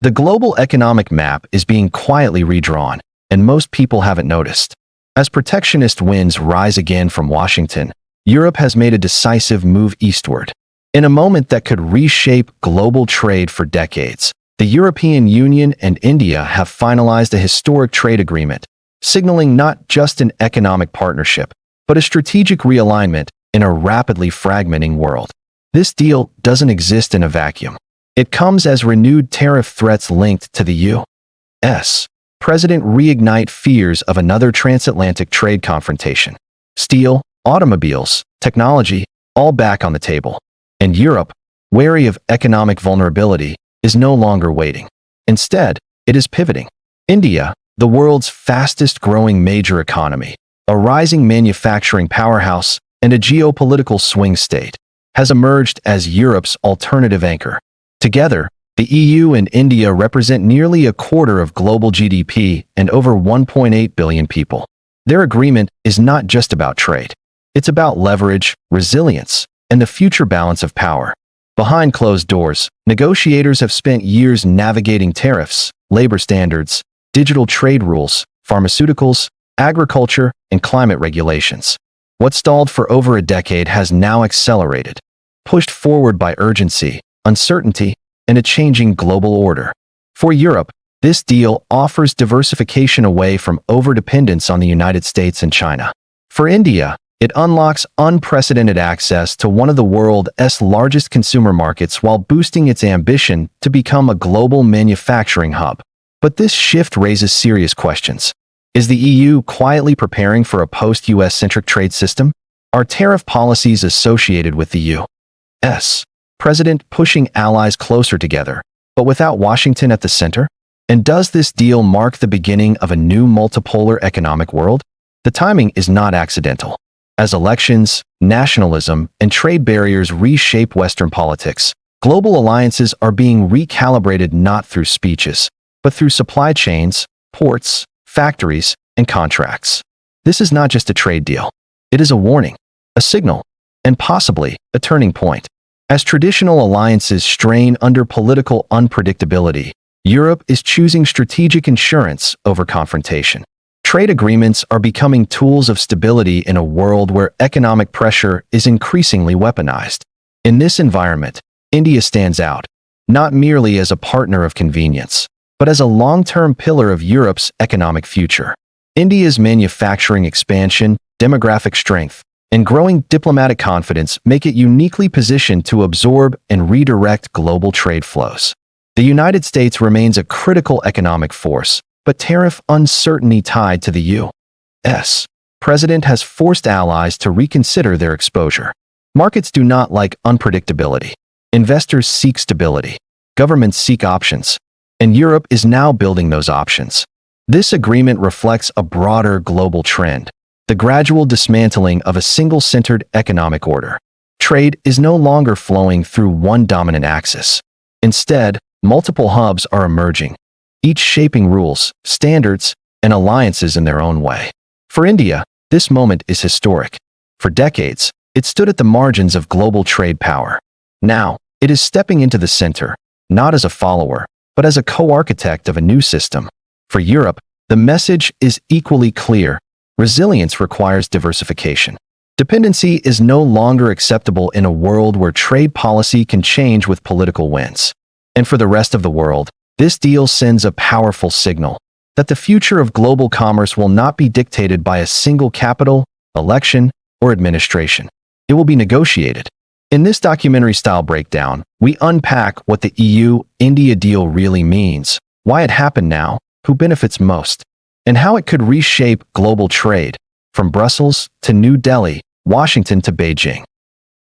The global economic map is being quietly redrawn, and most people haven't noticed. As protectionist winds rise again from Washington, Europe has made a decisive move eastward. In a moment that could reshape global trade for decades, the European Union and India have finalized a historic trade agreement, signaling not just an economic partnership, but a strategic realignment in a rapidly fragmenting world. This deal doesn't exist in a vacuum. It comes as renewed tariff threats linked to the U.S. President reignite fears of another transatlantic trade confrontation. Steel, automobiles, technology, all back on the table. And Europe, wary of economic vulnerability, is no longer waiting. Instead, it is pivoting. India, the world's fastest-growing major economy, a rising manufacturing powerhouse, and a geopolitical swing state, has emerged as Europe's alternative anchor. Together, the EU and India represent nearly a quarter of global GDP and over 1.8 billion people. Their agreement is not just about trade. It's about leverage, resilience, and the future balance of power. Behind closed doors, negotiators have spent years navigating tariffs, labor standards, digital trade rules, pharmaceuticals, agriculture, and climate regulations. What stalled for over a decade has now accelerated, pushed forward by urgency, uncertainty, and a changing global order. For Europe, this deal offers diversification away from overdependence on the United States and China. For India, it unlocks unprecedented access to one of the world's largest consumer markets while boosting its ambition to become a global manufacturing hub. But this shift raises serious questions. Is the EU quietly preparing for a post-US-centric trade system? Are tariff policies associated with the U.S. president pushing allies closer together, but without Washington at the center? And does this deal mark the beginning of a new multipolar economic world? The timing is not accidental. As elections, nationalism, and trade barriers reshape Western politics, global alliances are being recalibrated not through speeches, but through supply chains, ports, factories, and contracts. This is not just a trade deal. It is a warning, a signal, and possibly a turning point. As traditional alliances strain under political unpredictability, Europe is choosing strategic insurance over confrontation. Trade agreements are becoming tools of stability in a world where economic pressure is increasingly weaponized. In this environment, India stands out, not merely as a partner of convenience, but as a long-term pillar of Europe's economic future. India's manufacturing expansion, demographic strength, and growing diplomatic confidence make it uniquely positioned to absorb and redirect global trade flows. The United States remains a critical economic force, but tariff uncertainty tied to the U.S. president has forced allies to reconsider their exposure. Markets do not like unpredictability. Investors seek stability. Governments seek options. And Europe is now building those options. This agreement reflects a broader global trend, the gradual dismantling of a single-centered economic order. Trade is no longer flowing through one dominant axis. Instead, multiple hubs are emerging, each shaping rules, standards, and alliances in their own way. For India, this moment is historic. For decades, it stood at the margins of global trade power. Now, it is stepping into the center, not as a follower, but as a co-architect of a new system. For Europe, the message is equally clear. Resilience requires diversification. Dependency is no longer acceptable in a world where trade policy can change with political winds. And for the rest of the world, this deal sends a powerful signal that the future of global commerce will not be dictated by a single capital, election, or administration. It will be negotiated. In this documentary-style breakdown, we unpack what the EU-India deal really means, why it happened now, who benefits most, and how it could reshape global trade, from Brussels to New Delhi, Washington to Beijing.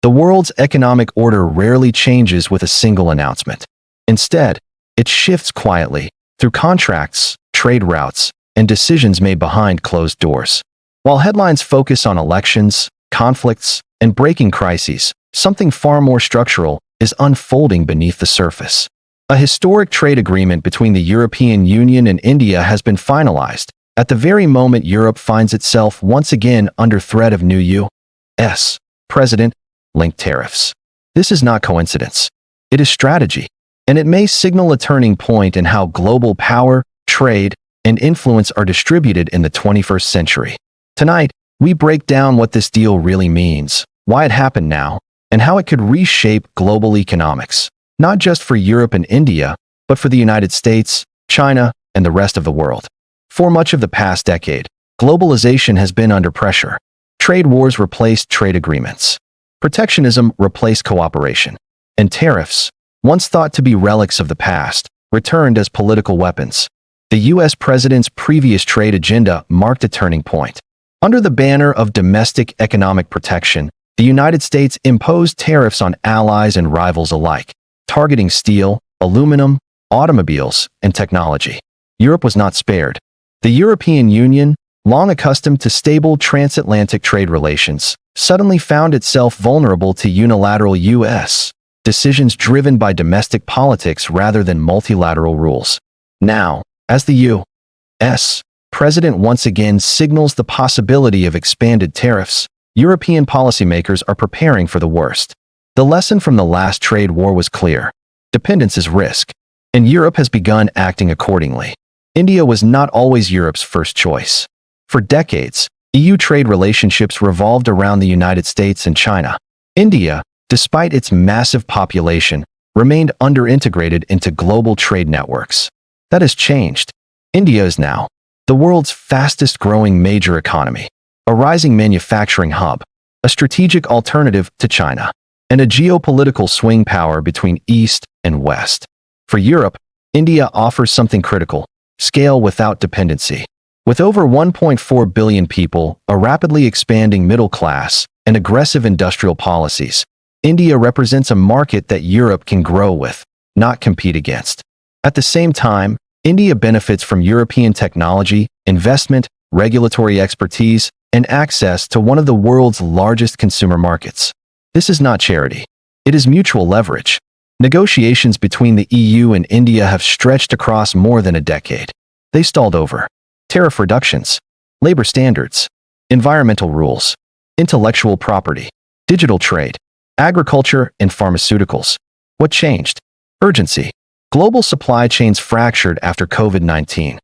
The world's economic order rarely changes with a single announcement. Instead, it shifts quietly, through contracts, trade routes, and decisions made behind closed doors. While headlines focus on elections, conflicts, and breaking crises, something far more structural is unfolding beneath the surface. A historic trade agreement between the European Union and India has been finalized, at the very moment Europe finds itself once again under threat of new U.S. president-linked tariffs. This is not coincidence. It is strategy. and it may signal a turning point in how global power, trade, and influence are distributed in the 21st century. Tonight, we break down what this deal really means, why it happened now, and how it could reshape global economics, not just for Europe and India, but for the United States, China, and the rest of the world. For much of the past decade, globalization has been under pressure. Trade wars replaced trade agreements. Protectionism replaced cooperation. And tariffs, once thought to be relics of the past, returned as political weapons. The U.S. president's previous trade agenda marked a turning point. Under the banner of domestic economic protection, the United States imposed tariffs on allies and rivals alike, targeting steel, aluminum, automobiles, and technology. Europe was not spared. The European Union, long accustomed to stable transatlantic trade relations, suddenly found itself vulnerable to unilateral U.S. decisions driven by domestic politics rather than multilateral rules. Now, as the U.S. president once again signals the possibility of expanded tariffs, European policymakers are preparing for the worst. The lesson from the last trade war was clear. Dependence is risk, and Europe has begun acting accordingly. India was not always Europe's first choice. For decades, EU trade relationships revolved around the United States and China. India, despite its massive population, remained underintegrated into global trade networks. That has changed. India is now the world's fastest-growing major economy, a rising manufacturing hub, a strategic alternative to China, and a geopolitical swing power between East and West. For Europe, India offers something critical: scale without dependency. With over 1.4 billion people, a rapidly expanding middle class, and aggressive industrial policies, India represents a market that Europe can grow with, not compete against. At the same time, India benefits from European technology, investment, regulatory expertise, and access to one of the world's largest consumer markets. This is not charity. It is mutual leverage. Negotiations between the EU and India have stretched across more than a decade. They stalled over tariff reductions, labor standards, environmental rules, intellectual property, digital trade, agriculture, and pharmaceuticals. What changed? Urgency. Global supply chains fractured after COVID-19.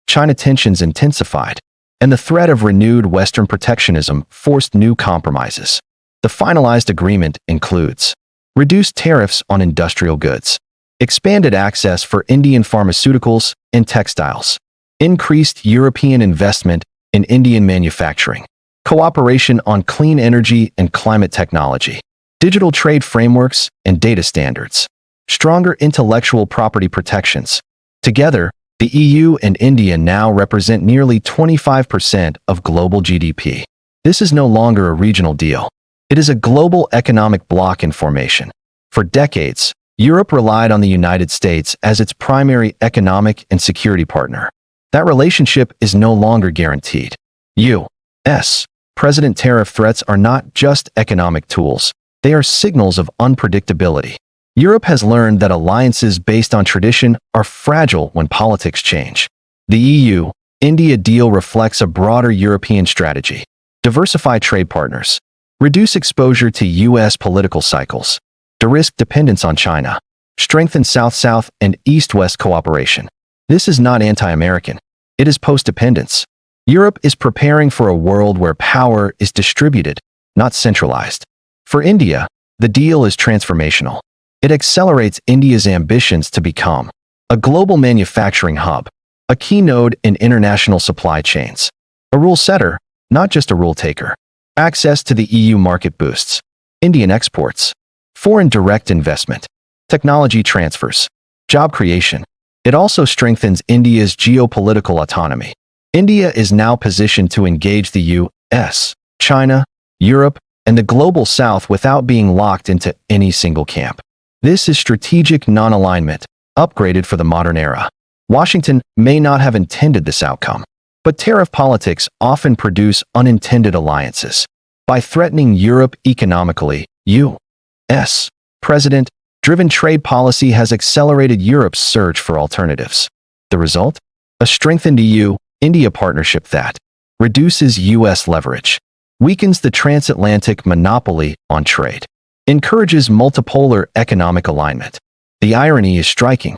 China tensions intensified, and the threat of renewed Western protectionism forced new compromises. The finalized agreement includes reduced tariffs on industrial goods, expanded access for Indian pharmaceuticals and textiles, increased European investment in Indian manufacturing, cooperation on clean energy and climate technology, digital trade frameworks and data standards, stronger intellectual property protections. Together, the EU and India now represent nearly 25% of global GDP. This is no longer a regional deal. It is a global economic bloc in formation. For decades, Europe relied on the United States as its primary economic and security partner. That relationship is no longer guaranteed. U.S. President tariff threats are not just economic tools. They are signals of unpredictability. Europe has learned that alliances based on tradition are fragile when politics change. The EU-India deal reflects a broader European strategy. Diversify trade partners. Reduce exposure to U.S. political cycles. De-risk dependence on China. Strengthen South-South and East-West cooperation. This is not anti-American. It is post-dependence. Europe is preparing for a world where power is distributed, not centralized. For India, the deal is transformational. It accelerates India's ambitions to become a global manufacturing hub, a key node in international supply chains, a rule setter, not just a rule taker. Access to the EU market boosts Indian exports, foreign direct investment, technology transfers, job creation. It also strengthens India's geopolitical autonomy. India is now positioned to engage the U.S., China, Europe, and the global South without being locked into any single camp. This is strategic non-alignment, upgraded for the modern era. Washington may not have intended this outcome, but tariff politics often produce unintended alliances. By threatening Europe economically, U.S. president-driven trade policy has accelerated Europe's search for alternatives. The result? A strengthened EU-India partnership that reduces U.S. leverage, weakens the transatlantic monopoly on trade, encourages multipolar economic alignment, The irony is striking.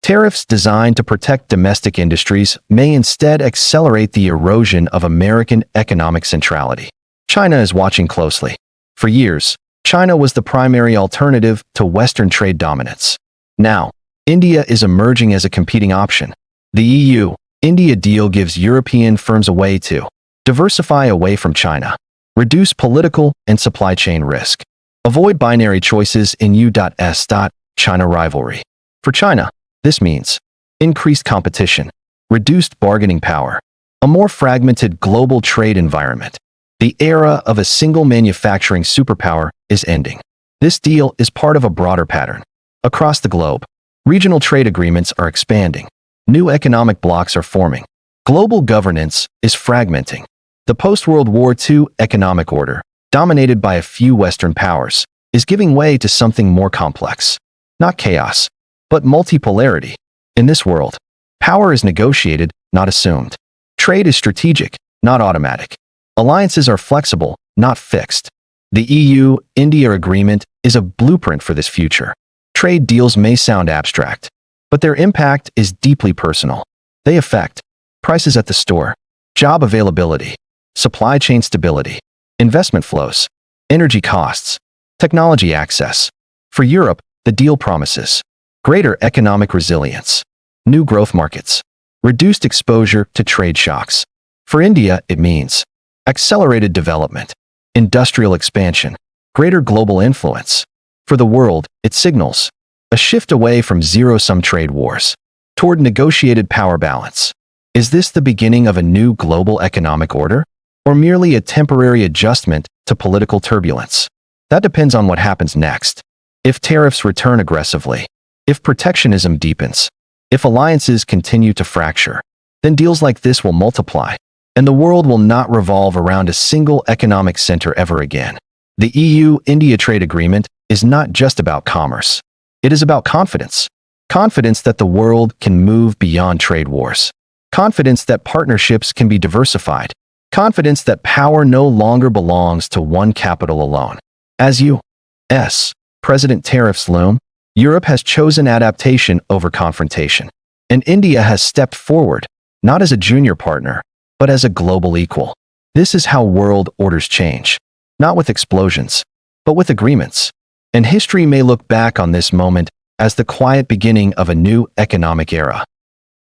Tariffs designed to protect domestic industries may instead accelerate the erosion of American economic centrality. China is watching closely. For years, China was the primary alternative to Western trade dominance. Now, India is emerging as a competing option. The EU-India deal gives European firms a way to diversify away from China, reduce political and supply chain risk, avoid binary choices in U.S.-China rivalry. For China, this means increased competition, reduced bargaining power, a more fragmented global trade environment. The era of a single manufacturing superpower is ending. This deal is part of a broader pattern. Across the globe, regional trade agreements are expanding. New economic blocs are forming. Global governance is fragmenting. The post-World War II economic order, dominated by a few Western powers, is giving way to something more complex. Not chaos, but multipolarity. In this world, power is negotiated, not assumed. Trade is strategic, not automatic. Alliances are flexible, not fixed. The EU-India agreement is a blueprint for this future. Trade deals may sound abstract, but their impact is deeply personal. They affect prices at the store, job availability, supply chain stability, investment flows, energy costs, technology access. For Europe, the deal promises greater economic resilience, new growth markets, reduced exposure to trade shocks. For India, it means accelerated development, industrial expansion, greater global influence. For the world, it signals a shift away from zero-sum trade wars toward negotiated power balance. Is this the beginning of a new global economic order, or merely a temporary adjustment to political turbulence? That depends on what happens next. If tariffs return aggressively, if protectionism deepens, if alliances continue to fracture, then deals like this will multiply, and the world will not revolve around a single economic center ever again. The EU-India trade agreement is not just about commerce. It is about confidence. Confidence that the world can move beyond trade wars. Confidence that partnerships can be diversified. Confidence that power no longer belongs to one capital alone. As U.S. President tariffs loom, Europe has chosen adaptation over confrontation, and India has stepped forward, not as a junior partner, but as a global equal. This is how world orders change, not with explosions, but with agreements. And history may look back on this moment as the quiet beginning of a new economic era.